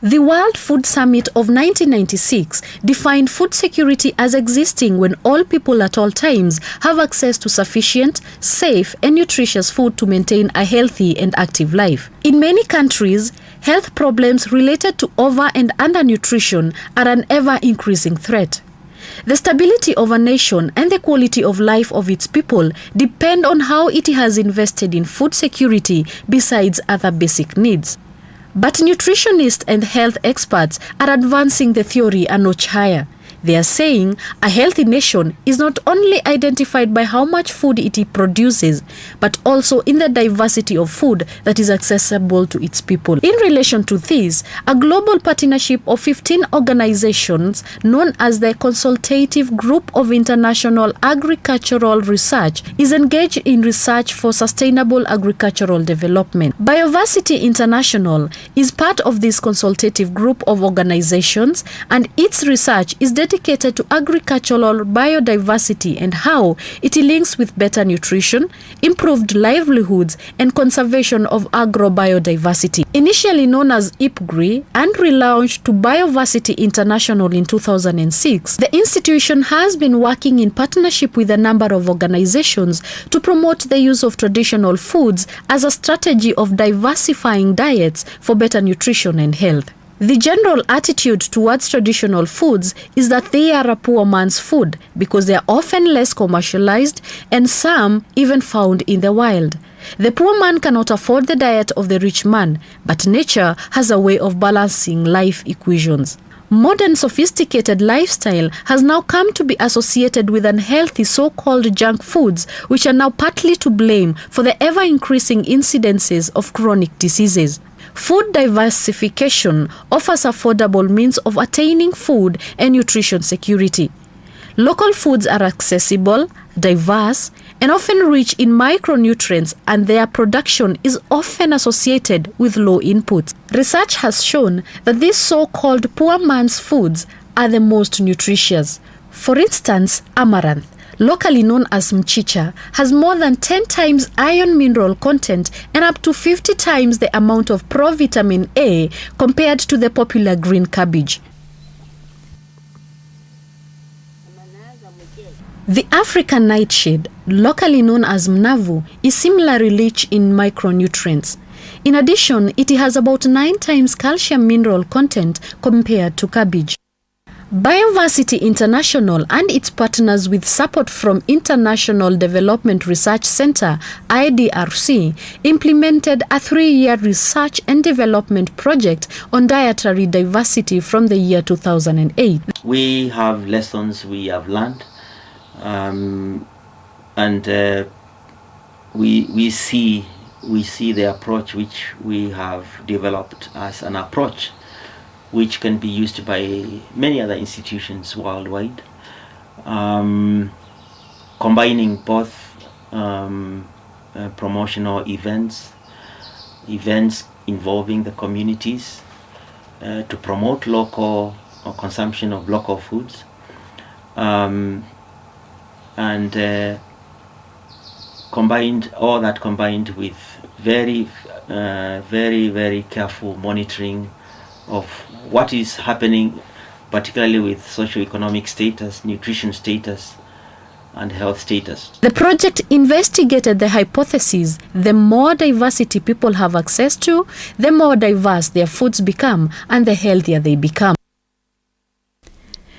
The World Food Summit of 1996 defined food security as existing when all people at all times have access to sufficient, safe and nutritious food to maintain a healthy and active life. In many countries, health problems related to over- and undernutrition are an ever-increasing threat. The stability of a nation and the quality of life of its people depend on how it has invested in food security besides other basic needs. But nutritionists and health experts are advancing the theory a notch higher. They are saying a healthy nation is not only identified by how much food it produces, but also in the diversity of food that is accessible to its people. In relation to this, a global partnership of 15 organizations known as the Consultative Group of International Agricultural Research is engaged in research for sustainable agricultural development. Bioversity International is part of this consultative group of organizations, and its research is dedicated to agricultural biodiversity and how it links with better nutrition, improved livelihoods, and conservation of agrobiodiversity. Initially known as IPGRI and relaunched to Bioversity International in 2006, the institution has been working in partnership with a number of organizations to promote the use of traditional foods as a strategy of diversifying diets for better nutrition and health. The general attitude towards traditional foods is that they are a poor man's food because they are often less commercialized and some even found in the wild. The poor man cannot afford the diet of the rich man, but nature has a way of balancing life equations. Modern sophisticated lifestyle has now come to be associated with unhealthy so-called junk foods, which are now partly to blame for the ever-increasing incidences of chronic diseases. Food diversification offers affordable means of attaining food and nutrition security. Local foods are accessible, diverse, and often rich in micronutrients, and their production is often associated with low inputs. Research has shown that these so-called poor man's foods are the most nutritious. For instance, amaranth, locally known as mchicha, has more than 10 times iron mineral content and up to 50 times the amount of provitamin A compared to the popular green cabbage. The African nightshade, locally known as mnavu, is similarly rich in micronutrients. In addition, it has about 9 times calcium mineral content compared to cabbage. Bioversity International and its partners with support from International Development Research Center, IDRC, implemented a 3-year research and development project on dietary diversity from the year 2008. We have lessons we have learned, and we see the approach which we have developed as an approach which can be used by many other institutions worldwide, combining both promotional events involving the communities to promote local or consumption of local foods, and combined with very careful monitoring of what is happening, particularly with socioeconomic status, nutrition status, and health status. The project investigated the hypothesis: the more diversity people have access to, the more diverse their foods become and the healthier they become.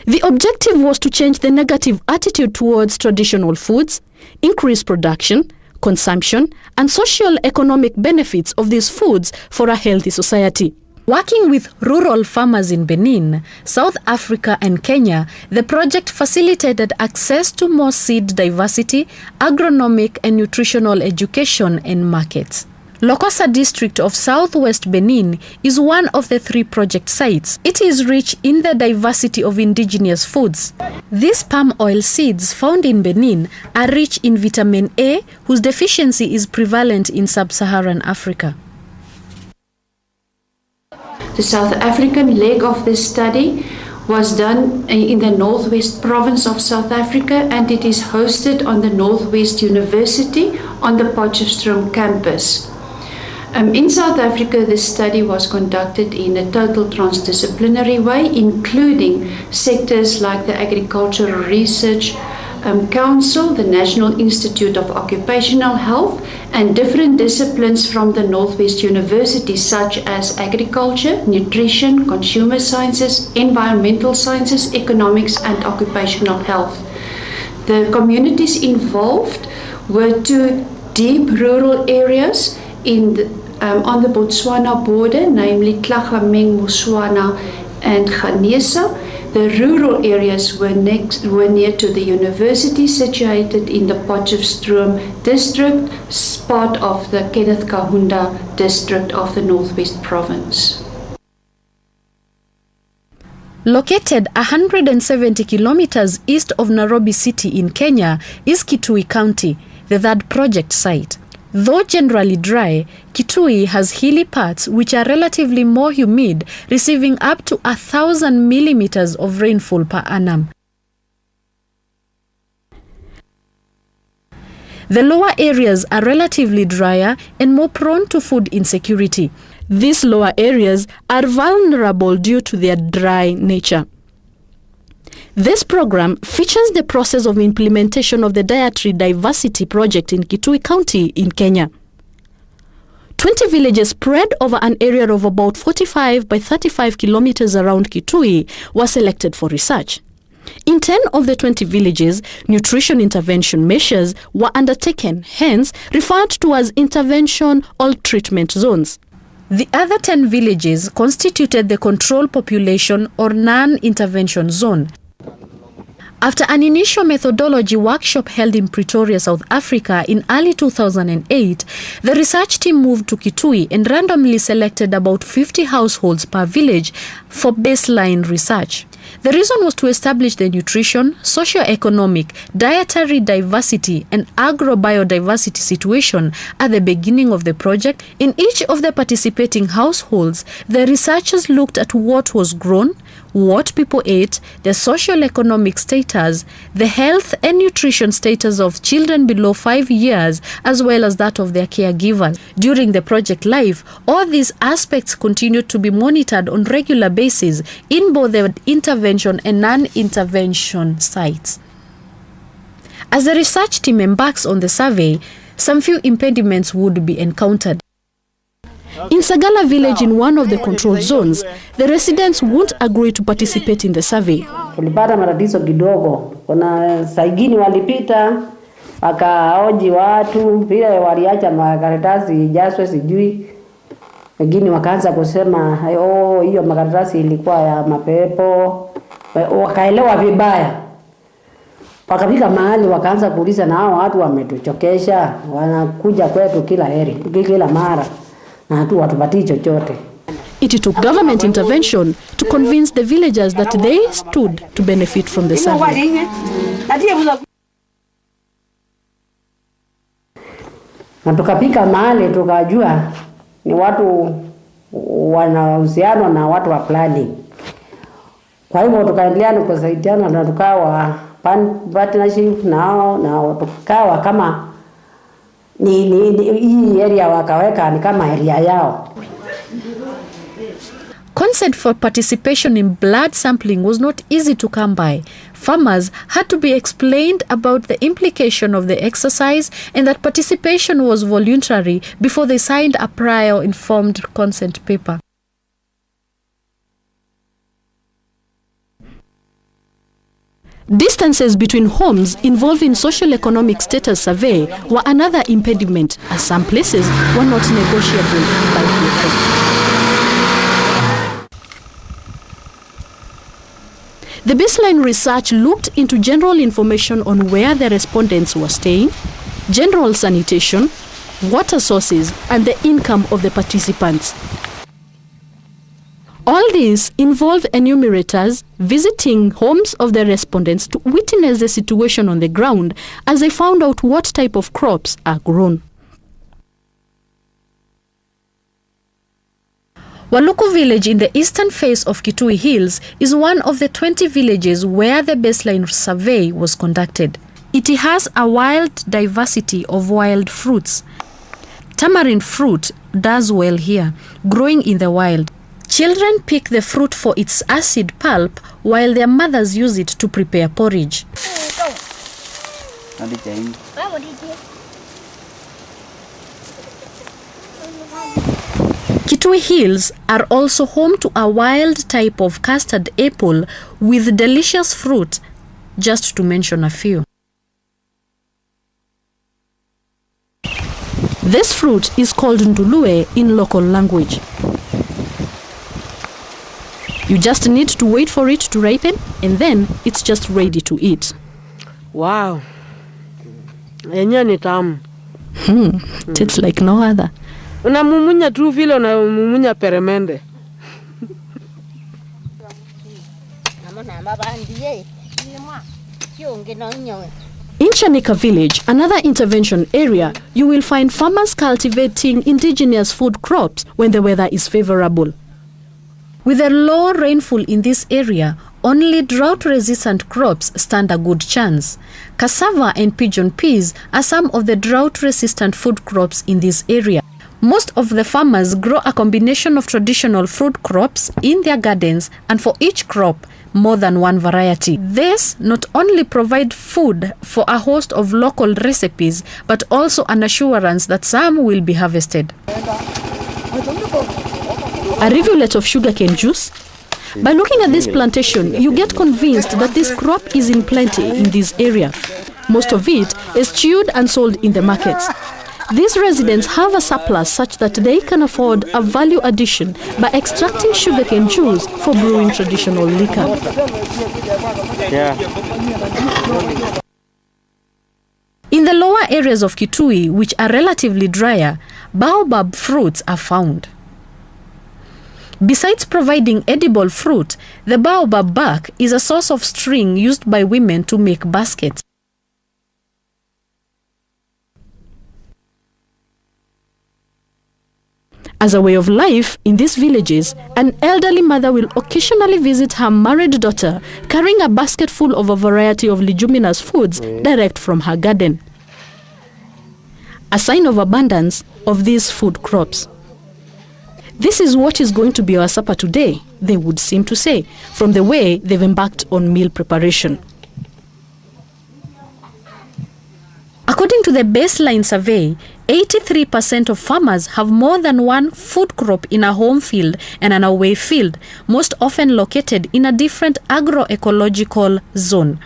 The objective was to change the negative attitude towards traditional foods, increase production, consumption, and socio-economic benefits of these foods for a healthy society. Working with rural farmers in Benin, South Africa, and Kenya, the project facilitated access to more seed diversity, agronomic and nutritional education and markets. Lokosa district of southwest Benin is one of the 3 project sites. It is rich in the diversity of indigenous foods. These palm oil seeds found in Benin are rich in vitamin A, whose deficiency is prevalent in sub-Saharan Africa. The South African leg of this study was done in the Northwest province of South Africa, and it is hosted on the Northwest University on the Potchefstroom campus. In South Africa, this study was conducted in a total transdisciplinary way, including sectors like the Agricultural Research Council, the National Institute of Occupational Health, and different disciplines from the Northwest University, such as agriculture, nutrition, consumer sciences, environmental sciences, economics, and occupational health. The communities involved were two deep rural areas on the Botswana border, namely Tlagameng, Muswana, and Ganesa. The rural areas were near to the university, situated in the Potchefstroom district, part of the Kenneth Kaunda district of the Northwest Province. Located 170 kilometers east of Nairobi City in Kenya is Kitui County, the third project site. Though generally dry, Kitui has hilly parts which are relatively more humid, receiving up to 1,000 millimeters of rainfall per annum. The lower areas are relatively drier and more prone to food insecurity. These lower areas are vulnerable due to their dry nature. This program features the process of implementation of the Dietary Diversity Project in Kitui County in Kenya. 20 villages spread over an area of about 45 by 35 kilometers around Kitui were selected for research. In 10 of the 20 villages, nutrition intervention measures were undertaken, hence referred to as intervention or treatment zones. The other 10 villages constituted the control population or non-intervention zone. After an initial methodology workshop held in Pretoria, South Africa in early 2008, the research team moved to Kitui and randomly selected about 50 households per village for baseline research. The reason was to establish the nutrition, socio-economic, dietary diversity, and agro-biodiversity situation at the beginning of the project. In each of the participating households, the researchers looked at what was grown, what people ate, the social economic status, the health and nutrition status of children below 5 years, as well as that of their caregivers. During the project life, all these aspects continued to be monitored on regular basis in both the intervention and non-intervention sites. As the research team embarks on the survey, some few impediments would be encountered. In Sagala village, in one of the control zones, the residents won't agree to participate in the survey. Tulipata matatizo kidogo. Kuna saigini walipita, wakaoji watu, vile waliacha makaratasi ijazwe sijui. Wengine wakaanza kusema, hiyo makaratasi ilikuwa ya mapepo. Wakaelewa vibaya. Wakafika mahali wakaanza kuuliza, na hao watu wametuchokesha, wanakuja kwetu kila mara. It took government intervention to convince the villagers that they stood to benefit from the survey. Na tukapika mahali tukajua ni watu wanahusiana na watu wa planning. Kwa hivyo tukaendelea kusaidiana na tukawa partnership nao na tukawa kama hii area wakaweka ni kama area yao. Consent for participation in blood sampling was not easy to come by. Farmers had to be explained about the implication of the exercise and that participation was voluntary before they signed a prior informed consent paper. Distances between homes involved in social-economic status survey were another impediment, as some places were not negotiable by people. The baseline research looked into general information on where the respondents were staying, general sanitation, water sources, and the income of the participants. All these involve enumerators visiting homes of the respondents to witness the situation on the ground as they found out what type of crops are grown. Waluku village in the eastern face of Kitui Hills is one of the 20 villages where the baseline survey was conducted. It has a wild diversity of wild fruits. Tamarind fruit, does well here, growing in the wild. Children pick the fruit for its acid pulp, while their mothers use it to prepare porridge. Kitui Hills are also home to a wild type of custard apple with delicious fruit, just to mention a few. This fruit is called ndulue in local language. You just need to wait for it to ripen, and then it's just ready to eat. Wow. Yenye ni tamu. Tastes like no other. Unamumunya tu vile unamumunya peremende. In Chanika village, another intervention area, you will find farmers cultivating indigenous food crops when the weather is favorable. With a low rainfall in this area, only drought-resistant crops stand a good chance. Cassava and pigeon peas are some of the drought-resistant food crops in this area. Most of the farmers grow a combination of traditional fruit crops in their gardens, and for each crop, more than one variety. This not only provides food for a host of local recipes, but also an assurance that some will be harvested. A rivulet of sugarcane juice. By looking at this plantation, you get convinced that this crop is in plenty in this area. Most of it is chewed and sold in the markets. These residents have a surplus such that they can afford a value addition by extracting sugarcane juice for brewing traditional liquor. In the lower areas of Kitui, which are relatively drier, baobab fruits are found. Besides providing edible fruit, the baobab bark is a source of string used by women to make baskets. As a way of life in these villages, an elderly mother will occasionally visit her married daughter, carrying a basket full of a variety of leguminous foods direct from her garden. A sign of abundance of these food crops. This is what is going to be our supper today, they would seem to say, from the way they've embarked on meal preparation. According to the baseline survey, 83% of farmers have more than one food crop in a home field and an away field, most often located in a different agroecological zone.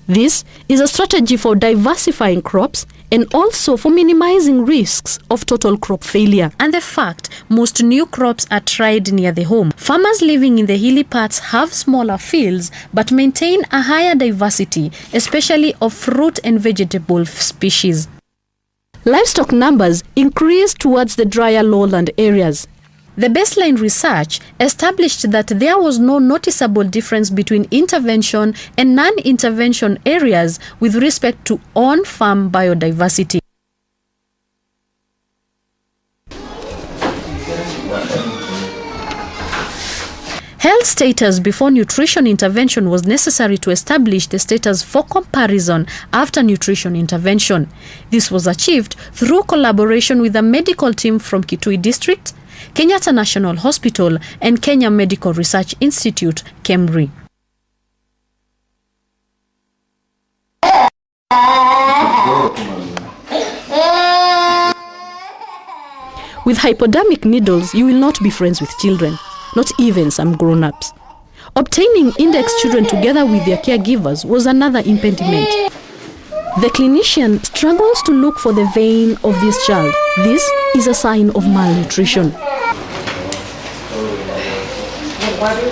This is a strategy for diversifying crops and also for minimizing risks of total crop failure. And the fact most new crops are tried near the home. Farmers living in the hilly parts have smaller fields but maintain a higher diversity, especially of fruit and vegetable species. Livestock numbers increase towards the drier lowland areas. The baseline research established that there was no noticeable difference between intervention and non-intervention areas with respect to on-farm biodiversity. Health status before nutrition intervention was necessary to establish the status for comparison after nutrition intervention. This was achieved through collaboration with a medical team from Kitui District, Kenyatta National Hospital, and Kenya Medical Research Institute, KEMRI. With hypodermic needles, you will not be friends with children, not even some grown-ups. Obtaining index children together with their caregivers was another impediment. The clinician struggles to look for the vein of this child. This is a sign of malnutrition.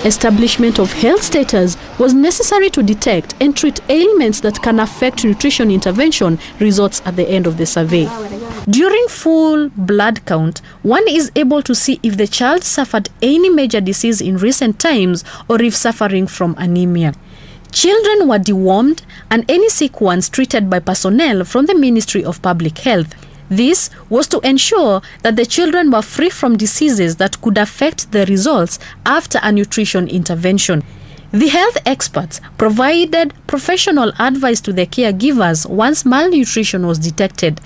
Establishment of health status was necessary to detect and treat ailments that can affect nutrition intervention results at the end of the survey. During full blood count, one is able to see if the child suffered any major disease in recent times or if suffering from anemia. Children were dewormed and any sick ones treated by personnel from the Ministry of Public Health. This was to ensure that the children were free from diseases that could affect the results after a nutrition intervention. The health experts provided professional advice to the caregivers once malnutrition was detected.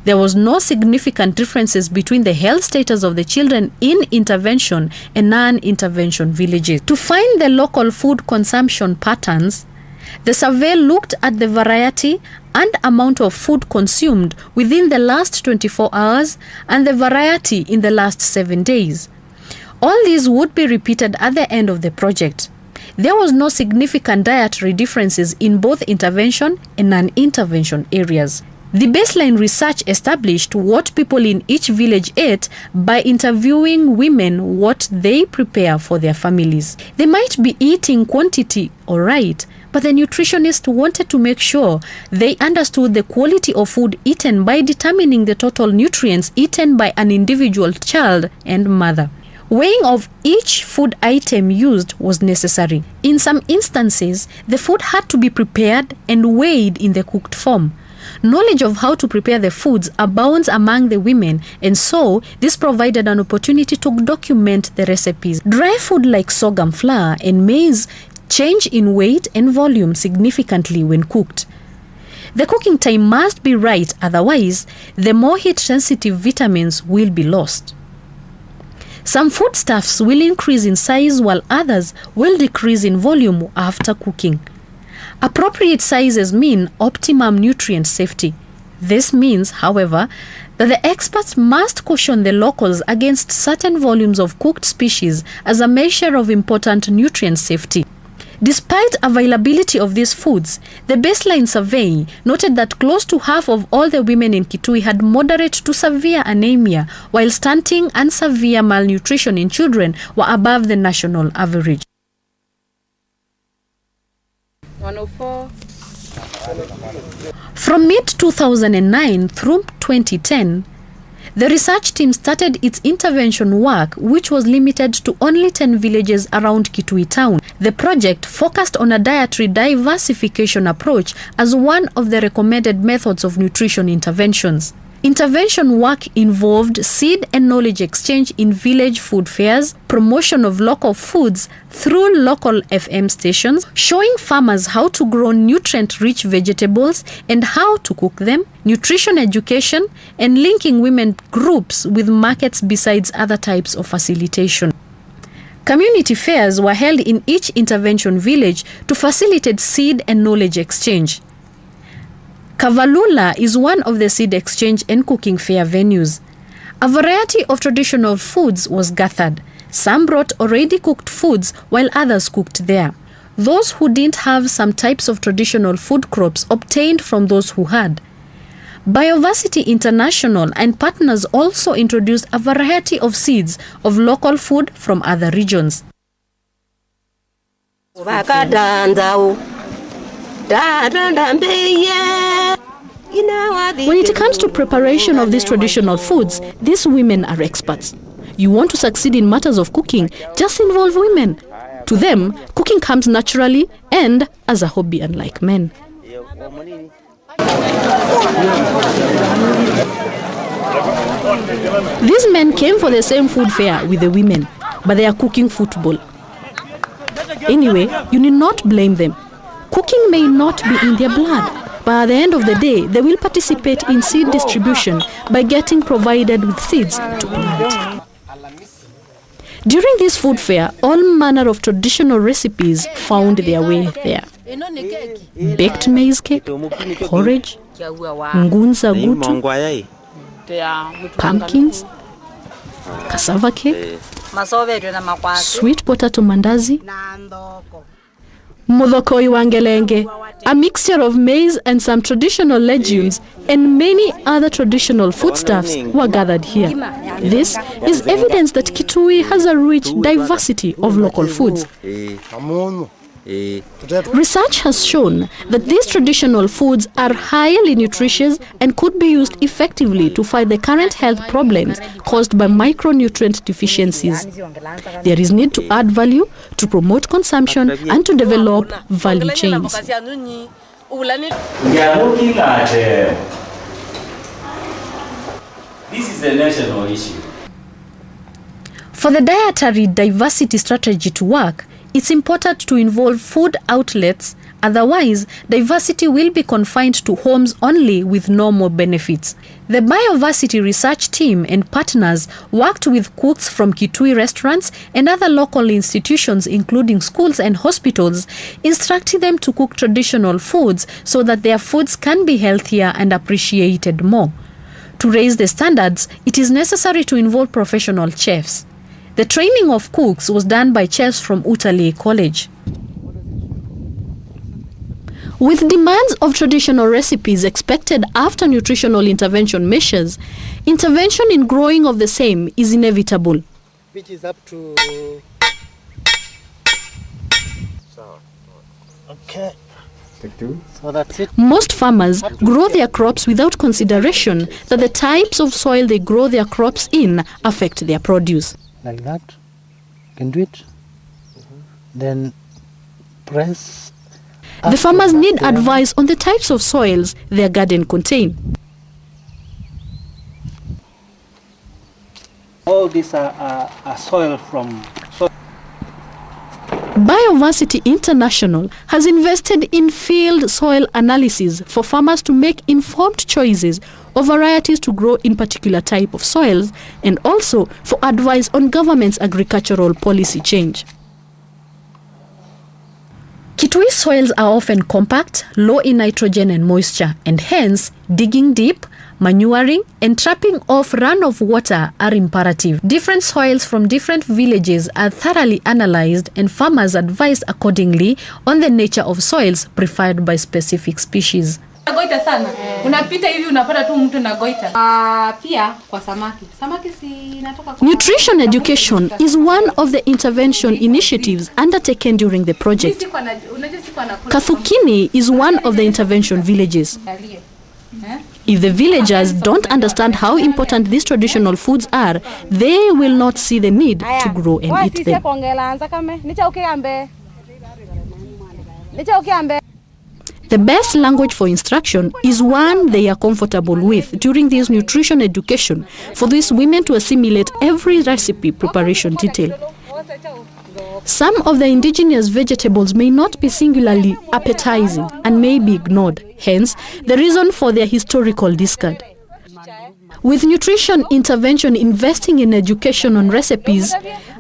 There was no significant differences between the health status of the children in intervention and non-intervention villages. To find the local food consumption patterns, the survey looked at the variety and amount of food consumed within the last 24 hours and the variety in the last 7 days. All these would be repeated at the end of the project. There was no significant dietary differences in both intervention and non-intervention areas. The baseline research established what people in each village ate by interviewing women what they prepare for their families. They might be eating quantity all right, but the nutritionist wanted to make sure they understood the quality of food eaten by determining the total nutrients eaten by an individual child and mother. Weighing of each food item used was necessary. In some instances, the food had to be prepared and weighed in the cooked form. Knowledge of how to prepare the foods abounds among the women, and so this provided an opportunity to document the recipes. Dry food like sorghum flour and maize change in weight and volume significantly when cooked. The cooking time must be right, otherwise, the more heat-sensitive vitamins will be lost. Some foodstuffs will increase in size while others will decrease in volume after cooking. Appropriate sizes mean optimum nutrient safety. This means, however, that the experts must caution the locals against certain volumes of cooked species as a measure of important nutrient safety. Despite availability of these foods, the baseline survey noted that close to half of all the women in Kitui had moderate to severe anemia, while stunting and severe malnutrition in children were above the national average. 104. From mid-2009 through 2010, the research team started its intervention work, which was limited to only 10 villages around Kitui town. The project focused on a dietary diversification approach as one of the recommended methods of nutrition interventions. Intervention work involved seed and knowledge exchange in village food fairs, promotion of local foods through local FM stations, showing farmers how to grow nutrient-rich vegetables and how to cook them, nutrition education, and linking women groups with markets besides other types of facilitation. Community fairs were held in each intervention village to facilitate seed and knowledge exchange. Kavalula is one of the seed exchange and cooking fair venues. A variety of traditional foods was gathered. Some brought already cooked foods while others cooked there. Those who didn't have some types of traditional food crops obtained from those who had. Bioversity International and partners also introduced a variety of seeds of local food from other regions. When it comes to preparation of these traditional foods, these women are experts. You want to succeed in matters of cooking, just involve women. To them, cooking comes naturally and as a hobby, unlike men. These men came for the same food fair with the women, but they are cooking football. Anyway, you need not blame them. Cooking may not be in their blood, but at the end of the day, they will participate in seed distribution by getting provided with seeds to plant. During this food fair, all manner of traditional recipes found their way there. Baked maize cake, porridge, ngunza gutu, pumpkins, cassava cake, sweet potato mandazi, modokoi wangelenge, a mixture of maize and some traditional legumes, and many other traditional foodstuffs were gathered here. This is evidence that Kitui has a rich diversity of local foods. Research has shown that these traditional foods are highly nutritious and could be used effectively to fight the current health problems caused by micronutrient deficiencies. There is need to add value, to promote consumption, and to develop value chains. We are looking at this is a national issue. For the dietary diversity strategy to work, it's important to involve food outlets Otherwise, diversity will be confined to homes only with no more benefits. The Bioversity research team and partners worked with cooks from Kitui restaurants and other local institutions including schools and hospitals, instructing them to cook traditional foods so that their foods can be healthier and appreciated more. To raise the standards, it is necessary to involve professional chefs. The training of cooks was done by chefs from Utalii College. With demands of traditional recipes expected after nutritional intervention measures, intervention in growing of the same is inevitable. Which is up to... Okay. So that's it. Most farmers grow their crops without consideration that the types of soil they grow their crops in affect their produce. Like that. You can do it. Then press. The farmers need advice on the types of soils their garden contain. All these are soil from... Bioversity International has invested in field soil analysis for farmers to make informed choices of varieties to grow in particular type of soils, and also for advice on government's agricultural policy change. Kitui soils are often compact, low in nitrogen and moisture, and hence digging deep, manuring, and trapping off runoff water are imperative. Different soils from different villages are thoroughly analyzed and farmers advised accordingly on the nature of soils preferred by specific species. Goita sana. Unapita hivi unapata tu mtu na goita. Pia kwa samaki. Samaki si inatoka kwa... Nutrition education is one of the intervention initiatives undertaken during the project. Kathukini is one of the intervention villages. If the villagers don't understand how important these traditional foods are, they will not see the need to grow and eat them. The best language for instruction is one they are comfortable with during this nutrition education for these women to assimilate every recipe preparation detail. Some of the indigenous vegetables may not be singularly appetizing and may be ignored, hence the reason for their historical discard. With nutrition intervention investing in education on recipes,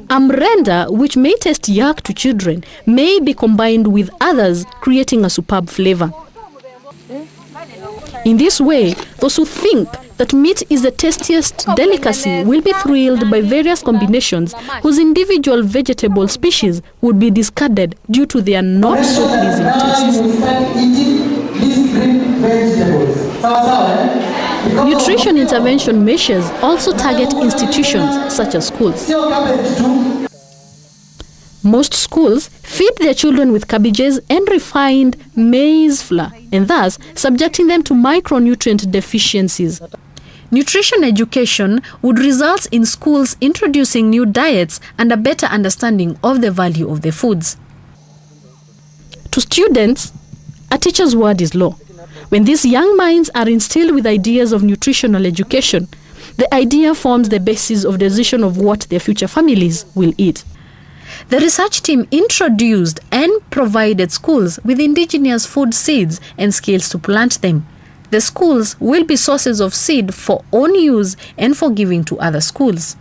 amrenda, which may taste yuck to children, may be combined with others, creating a superb flavor. In this way, those who think that meat is the tastiest delicacy will be thrilled by various combinations whose individual vegetable species would be discarded due to their not so pleasing tastes. Nutrition intervention measures also target institutions such as schools. Most schools feed their children with cabbages and refined maize flour, and thus subjecting them to micronutrient deficiencies. Nutrition education would result in schools introducing new diets and a better understanding of the value of the foods. To students, a teacher's word is law. When these young minds are instilled with ideas of nutritional education, the idea forms the basis of decision of what their future families will eat. The research team introduced and provided schools with indigenous food seeds and skills to plant them. The schools will be sources of seed for own use and for giving to other schools.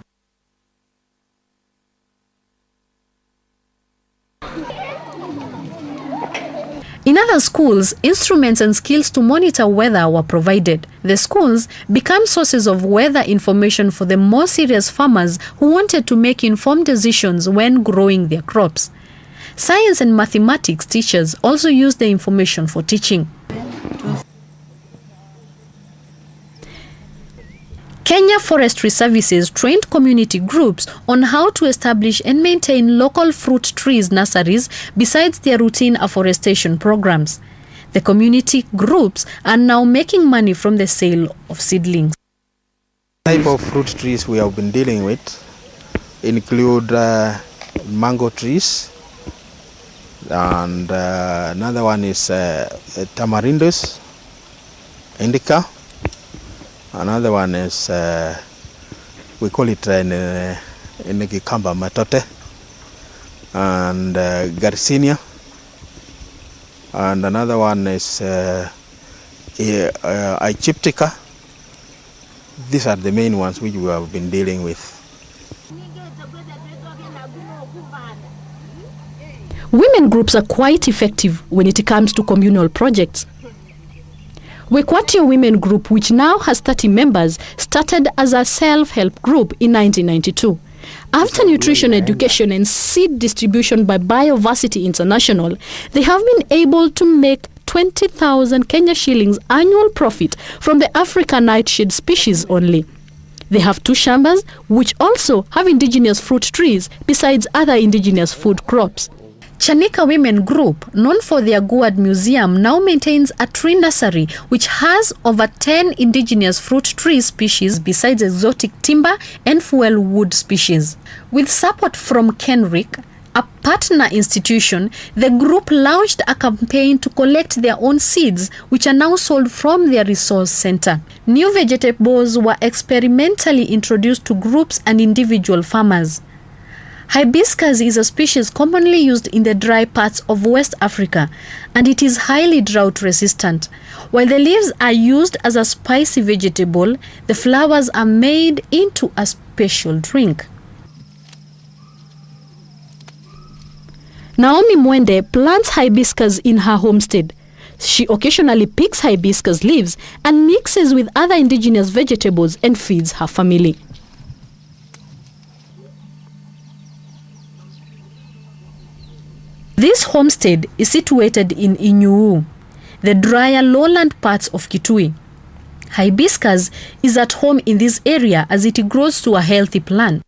In other schools, instruments and skills to monitor weather were provided. The schools become sources of weather information for the more serious farmers who wanted to make informed decisions when growing their crops. Science and mathematics teachers also used the information for teaching. Kenya Forestry Services trained community groups on how to establish and maintain local fruit trees nurseries besides their routine afforestation programs. The community groups are now making money from the sale of seedlings. The type of fruit trees we have been dealing with include mango trees, and another one is tamarindos, indica. Another one is, we call it in Kikamba matote, and Garcinia, and another one is Egyptica. These are the main ones which we have been dealing with. Women groups are quite effective when it comes to communal projects. Wekwatio Women Group, which now has 30 members, started as a self-help group in 1992. After nutrition education and seed distribution by Bioversity International, they have been able to make 20,000 Kenya shillings annual profit from the African nightshade species only. They have 2 shambas, which also have indigenous fruit trees besides other indigenous food crops. Chanika Women Group, known for their gourd museum, now maintains a tree nursery which has over 10 indigenous fruit tree species besides exotic timber and fuel wood species. With support from Kenrick, a partner institution, the group launched a campaign to collect their own seeds, which are now sold from their resource center. New vegetables were experimentally introduced to groups and individual farmers. Hibiscus is a species commonly used in the dry parts of West Africa, and it is highly drought resistant. While the leaves are used as a spicy vegetable, the flowers are made into a special drink. Naomi Mwende plants hibiscus in her homestead. She occasionally picks hibiscus leaves and mixes with other indigenous vegetables and feeds her family. This homestead is situated in Inyuu, the drier lowland parts of Kitui. Hibiscus is at home in this area as it grows to a healthy plant.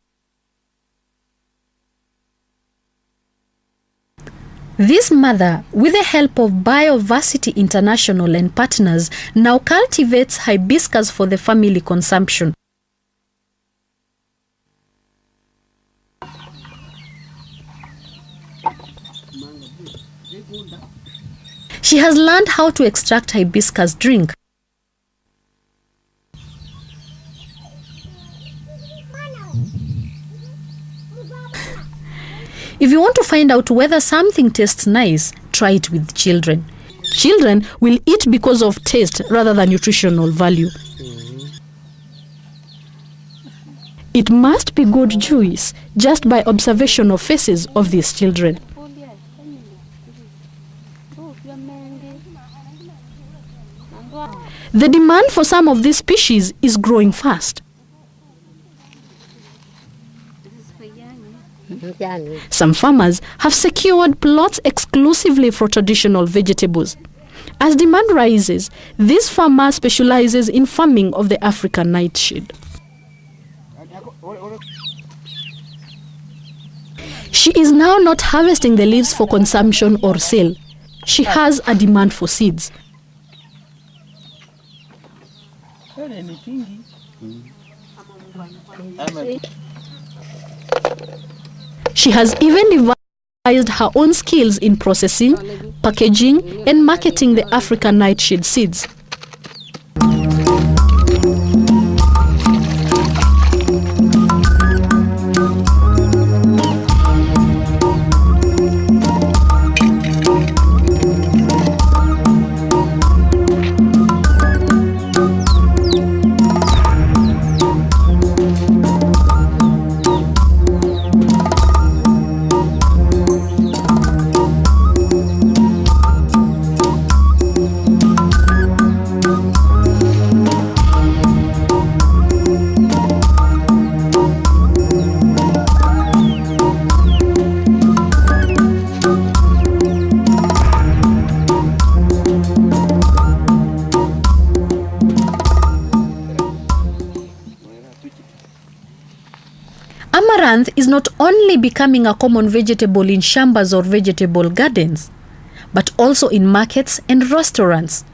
This mother, with the help of Bioversity International and partners, now cultivates hibiscus for the family consumption. She has learned how to extract hibiscus drink. If you want to find out whether something tastes nice, try it with children. Children will eat because of taste rather than nutritional value. It must be good juice just by observation of faces of these children. The demand for some of these species is growing fast. Some farmers have secured plots exclusively for traditional vegetables. As demand rises, this farmer specializes in farming of the African nightshade. She is now not harvesting the leaves for consumption or sale. She has a demand for seeds. She has even devised her own skills in processing, packaging, and marketing the African nightshade seeds. Amaranth is not only becoming a common vegetable in shambas or vegetable gardens, but also in markets and restaurants.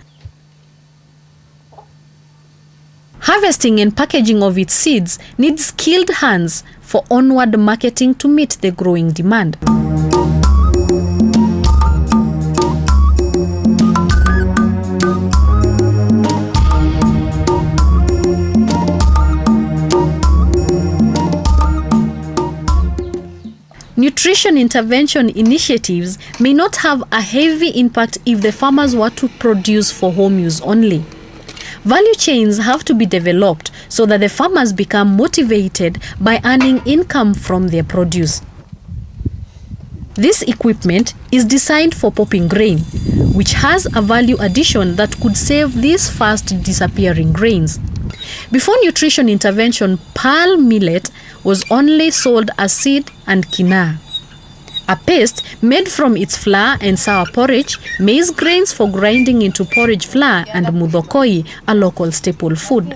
Harvesting and packaging of its seeds needs skilled hands for onward marketing to meet the growing demand. Nutrition intervention initiatives may not have a heavy impact if the farmers were to produce for home use only. Value chains have to be developed so that the farmers become motivated by earning income from their produce. This equipment is designed for popping grain, which has a value addition that could save these fast disappearing grains. Before nutrition intervention, pearl millet was only sold as seed and quinoa. A paste made from its flour and sour porridge, maize grains for grinding into porridge flour, and mudokoi, a local staple food.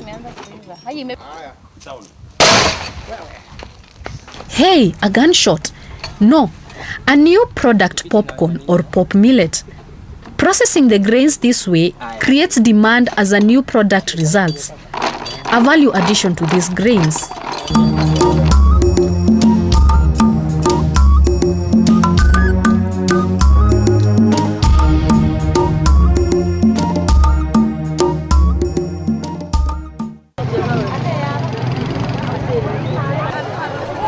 Hey, a gunshot. No, a new product, popcorn or pop millet. Processing the grains this way creates demand as a new product results. A value addition to these grains.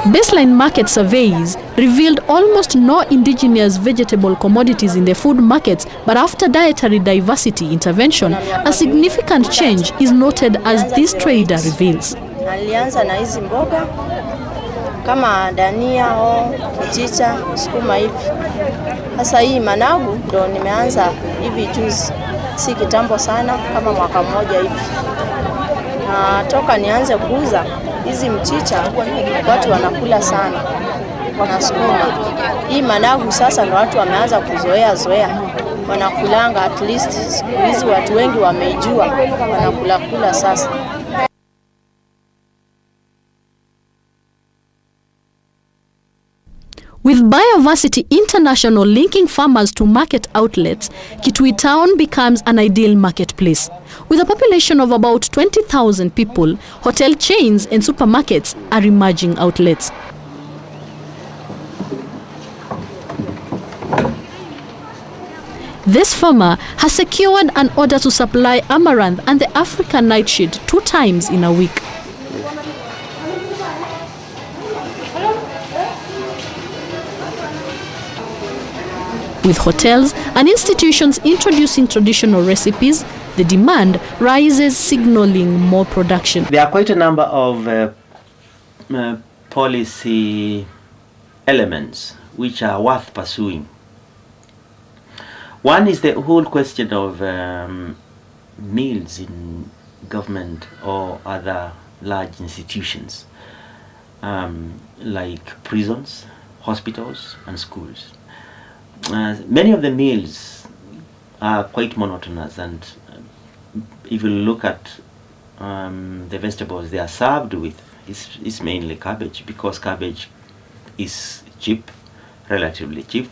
Baseline market surveys revealed almost no indigenous vegetable commodities in the food markets, but after dietary diversity intervention, a significant change is noted, as this trader reveals. Alianza na hizi mboga kama dania au mchicha, sukuma hivi. Sasa hii managu ndo nimeanza hivi juzi, si kitambo sana, kama mwaka mmoja hivi. Na toka nianze kuuza hizi mchicha, watu wanakula sana, wanasukuma. Hii managu sasa ndo watu wameanza kuzoea, wanakulanga, at least siku hizi watu wengi wameijua, wanakula sasa. With Bioversity International linking farmers to market outlets, Kitui Town becomes an ideal marketplace. With a population of about 20,000 people, hotel chains and supermarkets are emerging outlets. This farmer has secured an order to supply amaranth and the African nightshade 2 times in a week. With hotels and institutions introducing traditional recipes, the demand rises, signaling more production. There are quite a number of policy elements which are worth pursuing. One is the whole question of meals in government or other large institutions, like prisons, hospitals, and schools. Many of the meals are quite monotonous, and if you look at the vegetables they are served with, is mainly cabbage, because cabbage is cheap, relatively cheap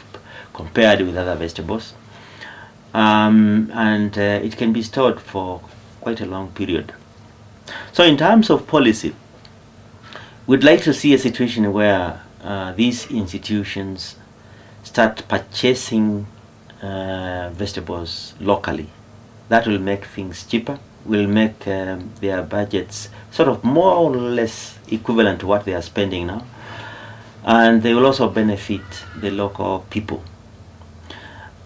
compared with other vegetables, and it can be stored for quite a long period. So in terms of policy, we'd like to see a situation where these institutions start purchasing vegetables locally. That will make things cheaper, will make their budgets sort of more or less equivalent to what they are spending now, and they will also benefit the local people.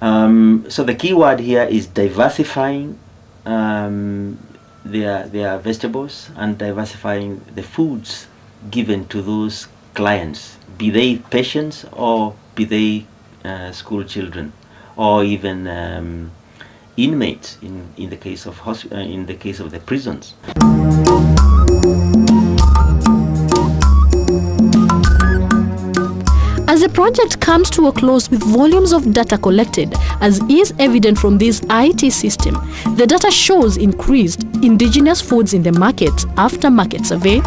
So the key word here is diversifying their vegetables and diversifying the foods given to those clients, be they patients or be they school children, or even inmates in the case of the prisons. As the project comes to a close with volumes of data collected, as is evident from this IT system, the data shows increased indigenous foods in the markets after market survey,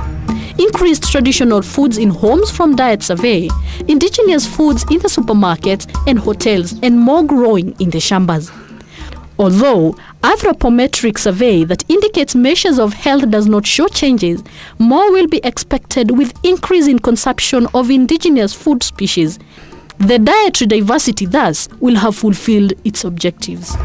increased traditional foods in homes from diet survey, indigenous foods in the supermarkets and hotels, and more growing in the shambas. Although anthropometric survey that indicates measures of health does not show changes, more will be expected with increase in consumption of indigenous food species. The dietary diversity thus will have fulfilled its objectives.